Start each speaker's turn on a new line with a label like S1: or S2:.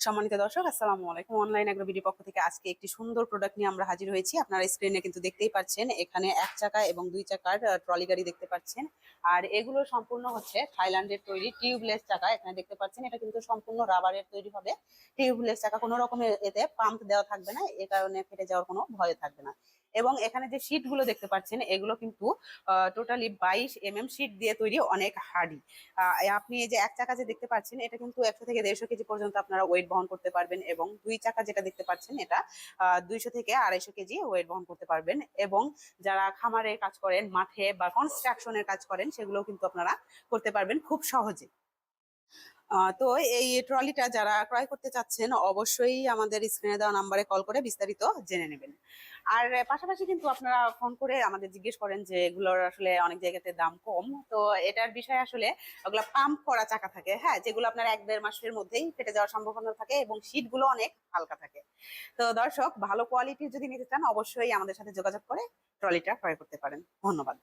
S1: সম্মানিত দর্শক, আসসালামু আলাইকুম। অনলাইন এগ্রো বিডি পক্ষ থেকে আজকে একটি সুন্দর প্রোডাক্ট নিয়ে আমরা হাজির হয়েছি। আপনারা স্ক্রিনে কিন্তু দেখতেই পাচ্ছেন, এখানে এক চাকা এবং দুই চাকার ট্রলি গাড়ি দেখতে পাচ্ছেন। আর এগুলো সম্পূর্ণ হচ্ছে থাইল্যান্ডের তৈরি টিউবলেস চাকা। এখানে দেখতে পাচ্ছেন এটা কিন্তু সম্পূর্ণ রাবারের তৈরি হবে। টিউবলেস চাকা, কোনো রকমের এতে পাম্প দেওয়া থাকবে না, এ কারণে ফেটে যাওয়ার কোনো ভয় থাকবে না। এবং এখানে যে শীট গুলো দেখতে পাচ্ছেন, এগুলো কিন্তু টোটালি 22 mm শীট দিয়ে তৈরি, অনেক হার্ডি। আপনি এই যে এক চাকা যে দেখতে পাচ্ছেন, এটা কিন্তু 100 থেকে 150 কেজি পর্যন্ত আপনারা ওয়েট বহন করতে পারবেন। এবং দুই চাকা যেটা দেখতে পাচ্ছেন, এটা 200 থেকে 250 কেজি ওয়েট বহন করতে পারবেন। এবং যারা খামারে কাজ করেন, মাঠে বা কনস্ট্রাকশনের কাজ করেন, সেগুলো কিন্তু আপনারা করতে পারবেন খুব সহজে। তো এই ট্রলিটা যারা ক্রয় করতে চাচ্ছেন, অবশ্যই আমাদের স্ক্রিনে দেওয়া নাম্বারে কল করে বিস্তারিত জেনে নেবেন। আর পাশাপাশি কিন্তু আপনারা ফোন করে আমাদের জিজ্ঞেস করেন যে এগুলোর আসলে অনেক জায়গাতে দাম কম। তো এটার বিষয় আসলে ওগুলো পাম্প করা চাকা থাকে, হ্যাঁ, যেগুলো আপনার 1-1.5 মাসের মধ্যেই ফেটে যাওয়ার সম্ভাবনা থাকে এবং শীট গুলো অনেক হালকা থাকে। তো দর্শক, ভালো কোয়ালিটির যদি নিতে চান, অবশ্যই আমাদের সাথে যোগাযোগ করে ট্রলিটা ক্রয় করতে পারেন। ধন্যবাদ।